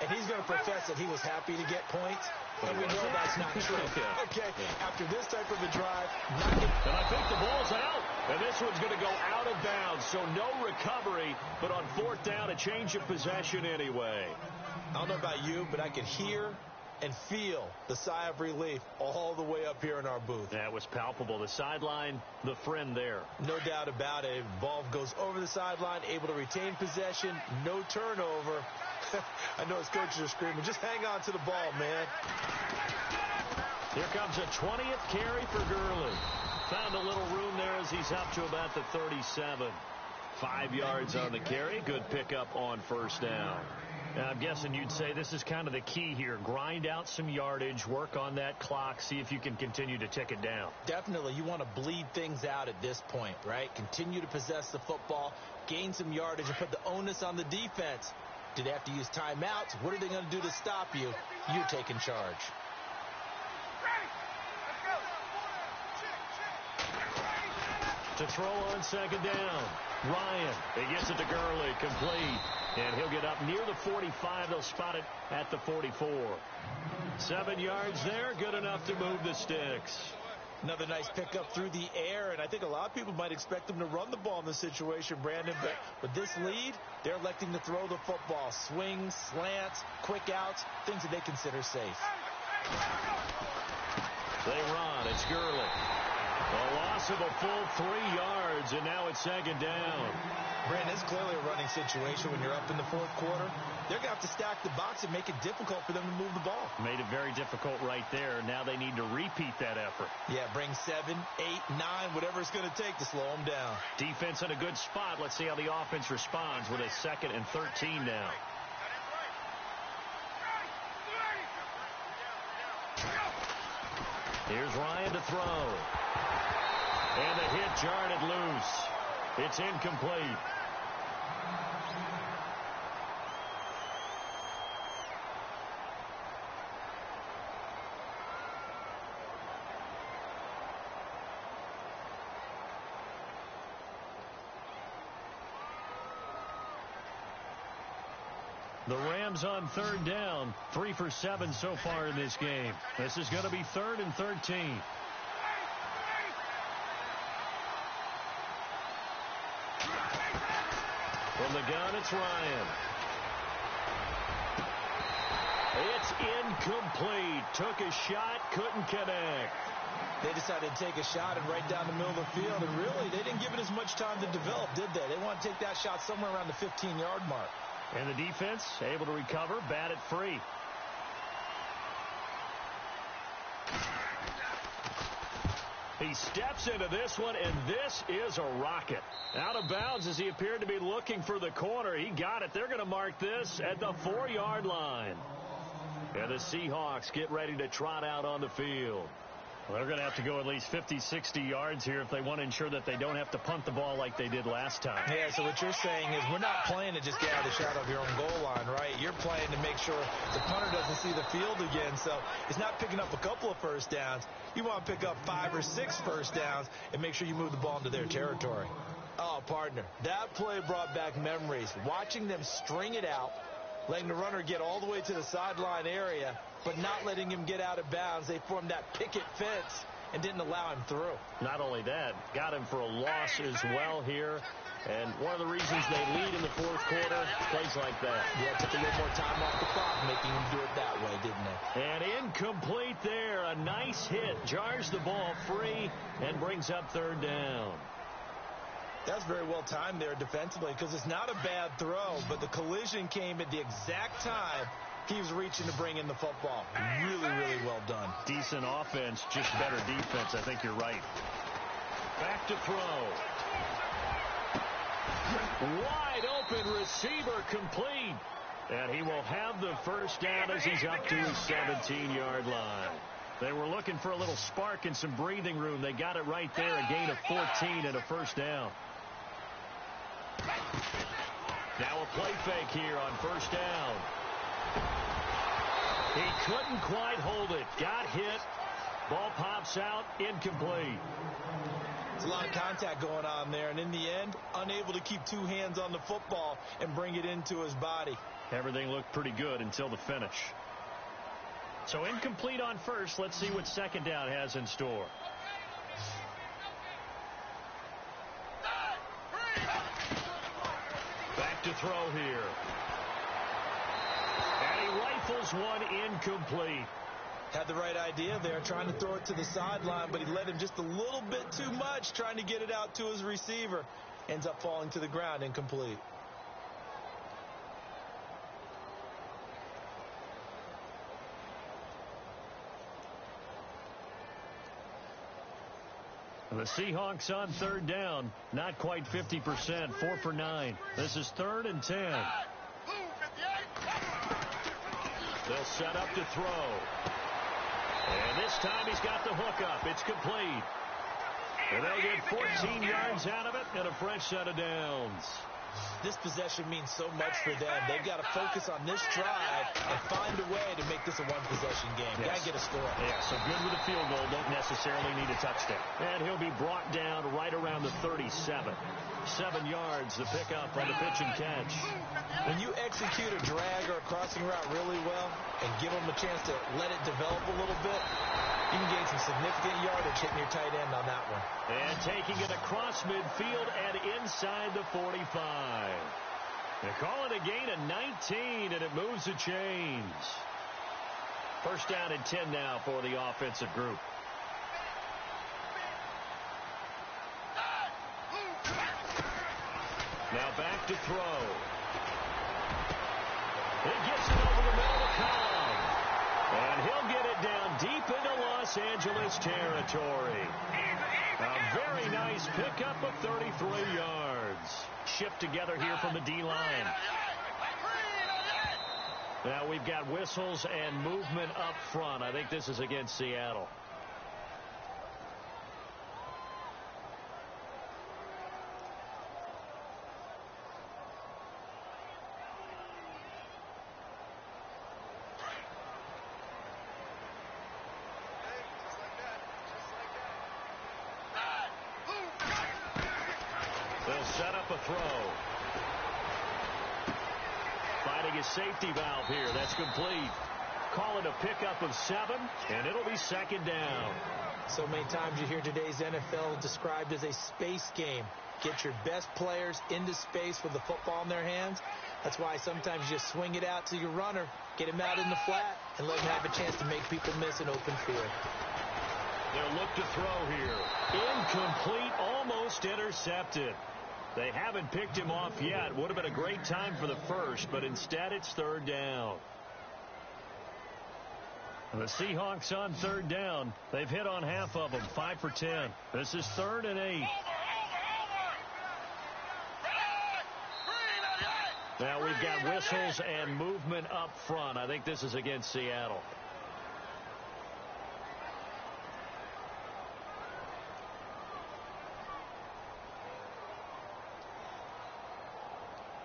And he's going to profess that he was happy to get points. And we know that's not true. Yeah. Okay, after this type of a drive, and I think the ball's out. And this one's going to go out of bounds. So no recovery, but on 4th down, a change of possession anyway. I don't know about you, but I could hear and feel the sigh of relief all the way up here in our booth. That was palpable. The sideline, the friend there. No doubt about it. Ball goes over the sideline, able to retain possession, no turnover. I know his coaches are screaming, just hang on to the ball, man. Here comes a 20th carry for Gurley. Found a little room there as he's up to about the 37. 5 yards on the carry. Good pickup on 1st down. Now, I'm guessing you'd say this is kind of the key here. Grind out some yardage, work on that clock, see if you can continue to tick it down. Definitely. You want to bleed things out at this point, right? Continue to possess the football, gain some yardage, and put the onus on the defense. Do they have to use timeouts? What are they going to do to stop you? You're taking charge. To throw on 2nd down. Ryan, he gets it to Gurley, complete. And he'll get up near the 45. They'll spot it at the 44. 7 yards there, good enough to move the sticks. Another nice pickup through the air, and I think a lot of people might expect them to run the ball in this situation, Brandon. But with this lead, they're electing to throw the football. Swings, slants, quick outs, things that they consider safe. They run. It's Gurley. A loss loss of a full 3 yards, and now it's second down. Brandon, it's clearly a running situation when you're up in the fourth quarter. They're going to have to stack the box and make it difficult for them to move the ball. Made it very difficult right there. Now they need to repeat that effort. Yeah, bring 7, 8, 9, whatever it's going to take to slow them down. Defense in a good spot. Let's see how the offense responds with a 2nd and 13 now. Here's Ryan to throw. And the hit jarred it loose. It's incomplete. The Rams on 3rd down, 3 for 7 so far in this game. This is going to be 3rd and 13. From the gun, it's Ryan. It's incomplete. Took a shot, couldn't connect. They decided to take a shot and right down the middle of the field, and really, they didn't give it as much time to develop, did they? They want to take that shot somewhere around the 15-yard mark. And the defense able to recover, bat it free. He steps into this one, and this is a rocket. Out of bounds as he appeared to be looking for the corner. He got it. They're going to mark this at the 4-yard line. And the Seahawks get ready to trot out on the field. Well, they're going to have to go at least 50, 60 yards here if they want to ensure that they don't have to punt the ball like they did last time. Yeah, so what you're saying is we're not playing to just get out of the shadow of your own goal line, right? You're playing to make sure the punter doesn't see the field again. So it's not picking up a couple of first downs. You want to pick up 5 or 6 first downs and make sure you move the ball into their territory. Oh, partner, that play brought back memories. Watching them string it out, letting the runner get all the way to the sideline area, but not letting him get out of bounds. They formed that picket fence and didn't allow him through. Not only that, got him for a loss as well here. And one of the reasons they lead in the fourth quarter, plays like that. Yeah, took a little more time off the clock, making him do it that way, didn't they? And incomplete there. A nice hit. Jars the ball free and brings up 3rd down. That's very well timed there defensively because it's not a bad throw, but the collision came at the exact time he was reaching to bring in the football. Really, really well done. Decent offense, just better defense. I think you're right. Back to throw. Wide open receiver complete. And he will have the first down as he's up to his 17-yard line. They were looking for a little spark and some breathing room. They got it right there, a gain of 14 and a first down. Now a play fake here on first down. He couldn't quite hold it. Got hit. Ball pops out. Incomplete. There's a lot of contact going on there, and in the end, unable to keep 2 hands on the football and bring it into his body. Everything looked pretty good until the finish. So incomplete on first. Let's see what second down has in store. Back to throw here. And he rifles one incomplete. Had the right idea there, trying to throw it to the sideline, but he let him just a little bit too much, trying to get it out to his receiver. Ends up falling to the ground, incomplete. The Seahawks on 3rd down, not quite 50%, 4 for 9. This is 3rd and 10. They'll set up to throw. And this time he's got the hook up. It's complete. And they'll get 14 yards out of it and a fresh set of downs. This possession means so much for them. They've got to focus on this drive and find a way to make this a one-possession game. Yes. Got to get a score. Yeah, so good with a field goal. Don't necessarily need a touchdown. And he'll be brought down right around the 37. 7 yards, the pickup on the pitch and catch. When you execute a drag or a crossing route really well and give them a chance to let it develop a little bit, you can gain some significant yardage hitting your tight end on that one. And taking it across midfield and inside the 45. They call it a gain of 19, and it moves the chains. First down and 10 now for the offensive group. Now back to throw. It gets it over the middle to Cobb. And he'll get it down deep into Los Angeles territory. A very nice pickup of 33 yards. Shipped together here from the D-line. Now we've got whistles and movement up front. I think this is against Seattle. They'll set up a throw. Finding his safety valve here. That's complete. Call it a pickup of 7, and it'll be second down. So many times you hear today's NFL described as a space game. Get your best players into space with the football in their hands. That's why sometimes you just swing it out to your runner, get him out in the flat, and let him have a chance to make people miss an open field. They'll look to throw here. Incomplete, almost intercepted. They haven't picked him off yet. Would have been a great time for the first, but instead it's third down. The Seahawks on third down. They've hit on half of them, 5 for 10. This is 3rd and 8. Now we've got whistles and movement up front. I think this is against Seattle.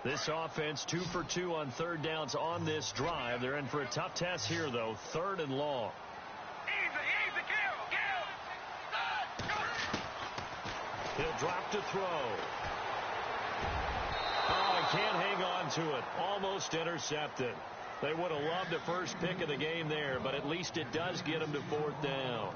This offense 2 for 2 on third downs on this drive. They're in for a tough test here, though. 3rd and long. He'll drop to throw. Oh, he can't hang on to it. Almost intercepted. They would have loved the first pick of the game there, but at least it does get them to 4th down.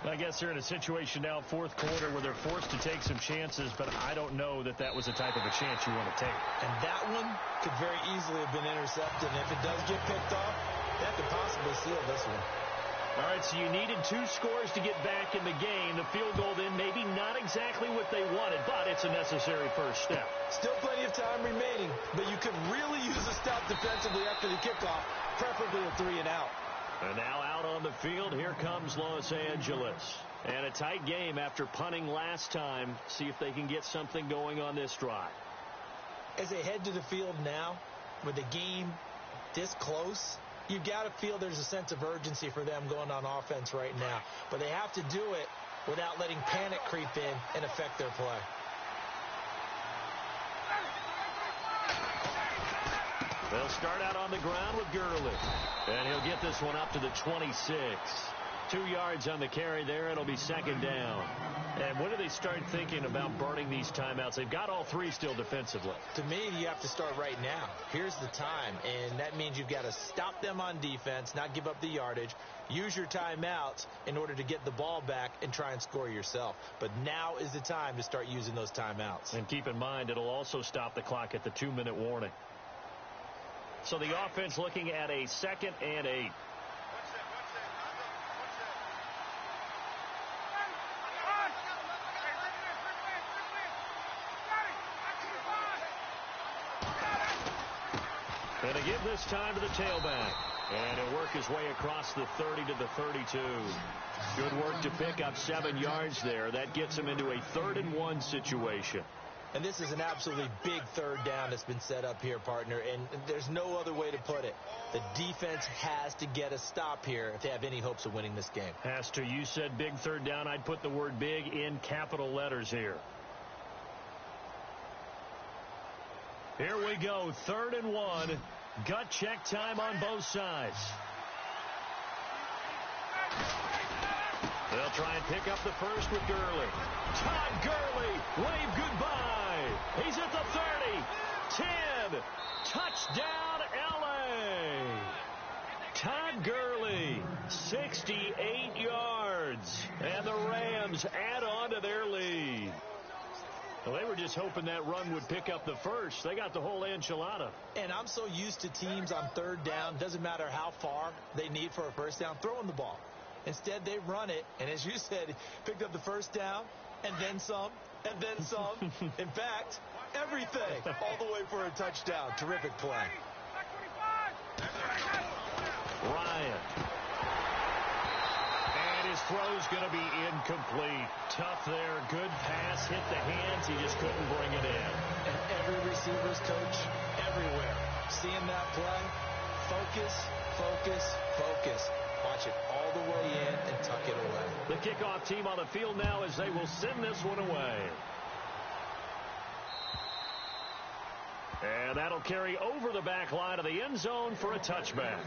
I guess they're in a situation now, 4th quarter, where they're forced to take some chances, but I don't know that that was the type of a chance you want to take. And that one could very easily have been intercepted. And if it does get picked off, that could possibly seal this one. All right, so you needed 2 scores to get back in the game. The field goal then maybe not exactly what they wanted, but it's a necessary first step. Still plenty of time remaining, but you could really use a stop defensively after the kickoff, preferably a 3 and out. And now out on the field, here comes Los Angeles. And a tight game after punting last time. See if they can get something going on this drive. As they head to the field now, with the game this close, you've got to feel there's a sense of urgency for them going on offense right now. But they have to do it without letting panic creep in and affect their play. They'll start out on the ground with Gurley. And he'll get this one up to the 26. 2 yards on the carry there. It'll be second down. And when do they start thinking about burning these timeouts? They've got all 3 still defensively. To me, you have to start right now. Here's the time, and that means you've got to stop them on defense, not give up the yardage, use your timeouts in order to get the ball back and try and score yourself. But now is the time to start using those timeouts. And keep in mind, it'll also stop the clock at the 2-minute warning. So the offense looking at a 2nd and 8. And to give this time to the tailback. And he'll work his way across the 30 to the 32. Good work to pick up 7 yards there. That gets him into a 3rd and 1 situation. And this is an absolutely big third down that's been set up here, partner, and there's no other way to put it. The defense has to get a stop here if they have any hopes of winning this game. Has to. You said big third down. I'd put the word big in capital letters here. Here we go, 3rd and 1. Gut check time on both sides. They'll try and pick up the first with Gurley. Todd Gurley, wave goodbye. He's at the 30, 10, touchdown LA. Todd Gurley, 68 yards. And the Rams add on to their lead. Well, they were just hoping that run would pick up the first. They got the whole enchilada. And I'm so used to teams on third down, doesn't matter how far they need for a first down, throwing the ball. Instead, they run it, and as you said, picked up the first down, and then some, and then some. In fact, everything, all the way for a touchdown. Terrific play. Ryan. And his throw's going to be incomplete. Tough there. Good pass. Hit the hands. He just couldn't bring it in. And every receiver's coach everywhere. Seeing that play, focus, focus, focus. Watch it all the way in and tuck it away. The kickoff team on the field now as they will send this one away. And that'll carry over the back line of the end zone for a touchback.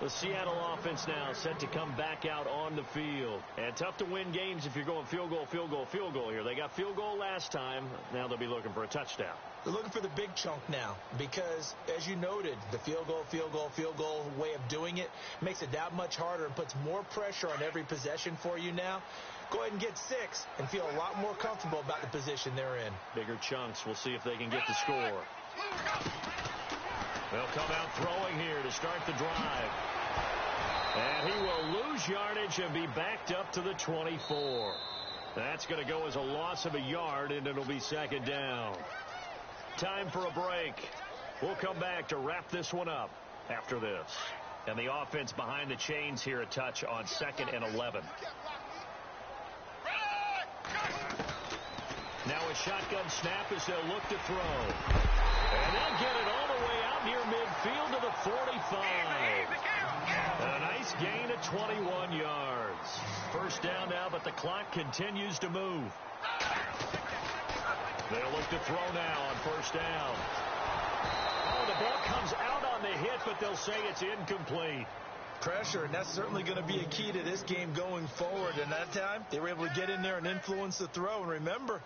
The Seattle offense now set to come back out on the field. And tough to win games if you're going field goal, field goal, field goal here. They got field goal last time. Now they'll be looking for a touchdown. They're looking for the big chunk now because, as you noted, the field goal way of doing it makes it that much harder and puts more pressure on every possession for you now. Go ahead and get 6 and feel a lot more comfortable about the position they're in. Bigger chunks. We'll see if they can get the score. They'll come out throwing here to start the drive. And he will lose yardage and be backed up to the 24. That's going to go as a loss of a yard, and it'll be second down. Time for a break. We'll come back to wrap this one up after this. And the offense behind the chains here a touch on 2nd and 11. Now a shotgun snap as they'll look to throw. And they'll get it all the way out near midfield to the 45. A nice gain of 21 yards. First down now, but the clock continues to move. They'll look to throw now on first down. Oh, the ball comes out on the hit, but they'll say it's incomplete. Pressure, and that's certainly going to be a key to this game going forward. And that time, they were able to get in there and influence the throw. And remember,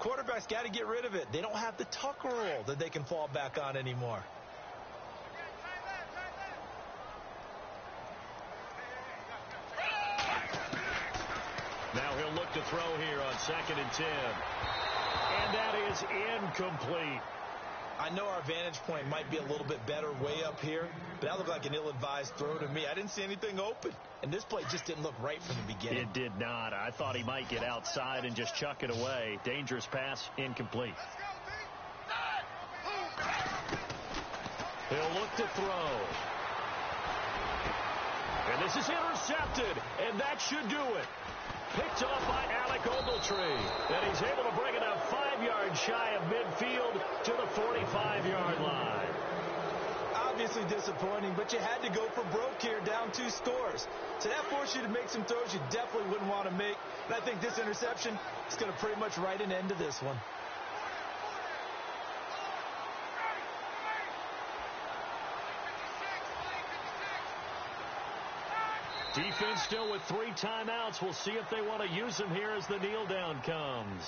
quarterbacks got to get rid of it. They don't have the tuck roll that they can fall back on anymore. Now he'll look to throw here on 2nd and 10. And that is incomplete. I know our vantage point might be a little bit better way up here, but that looked like an ill-advised throw to me. I didn't see anything open, and this play just didn't look right from the beginning. It did not. I thought he might get outside and just chuck it away. Dangerous pass, incomplete. He'll look to throw. And this is intercepted, and that should do it. Picked off by Alec Ogletree. And he's able to bring it up 5 yards shy of midfield to the 45-yard line. Obviously disappointing, but you had to go for broke here, down 2 scores. So that forced you to make some throws you definitely wouldn't want to make. And I think this interception is going to pretty much write an end to this one. Defense still with 3 timeouts. We'll see if they want to use them here as the kneel down comes.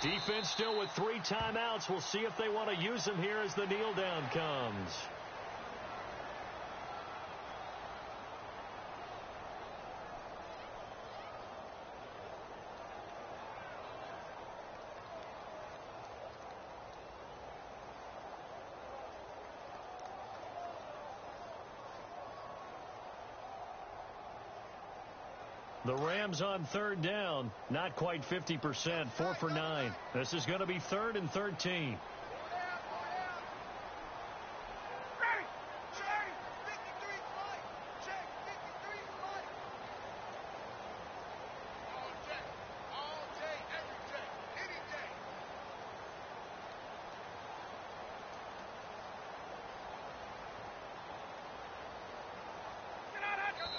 Defense still with 3 timeouts. We'll see if they want to use them here as the kneel down comes. The Rams on 3rd down, not quite 50%, 4 for 9. This is going to be 3rd and 13.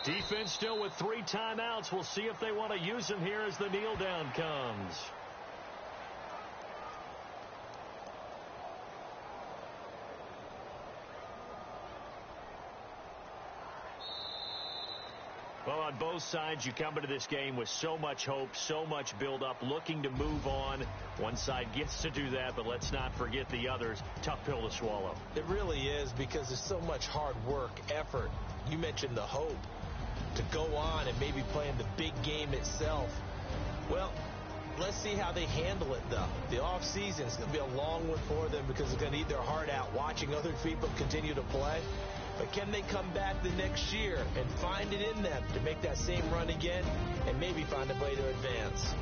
Defense still with 3 timeouts. We'll see if they want to use them here as the kneel down comes. Well, on both sides, you come into this game with so much hope, so much build-up, looking to move on. One side gets to do that, but let's not forget the others. Tough pill to swallow. It really is, because there's so much hard work, effort. You mentioned the hope to go on and maybe play in the big game itself. Well, let's see how they handle it, though. The offseason is going to be a long one for them because they're going to eat their heart out watching other people continue to play. But can they come back the next year and find it in them to make that same run again and maybe find a way to advance?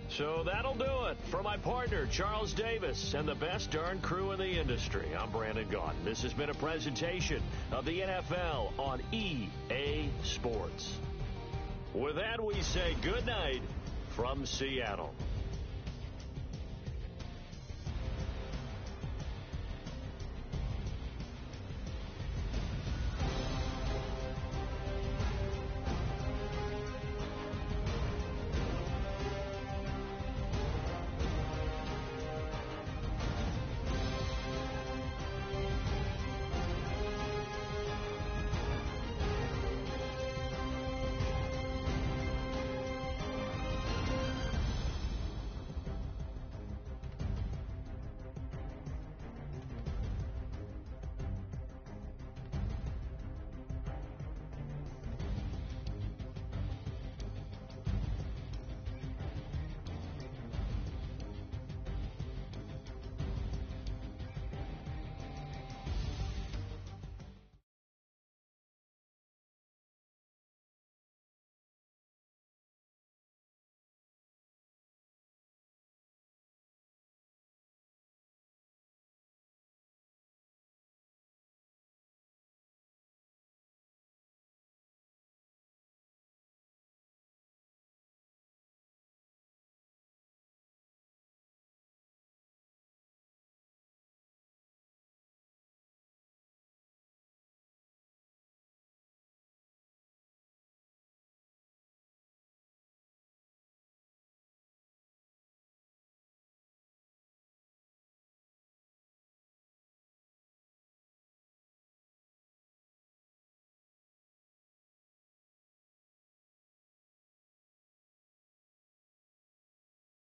So that'll do it. For my partner, Charles Davis, and the best darn crew in the industry, I'm Brandon Gaudin. This has been a presentation of the NFL on EA Sports. With that, we say good night from Seattle.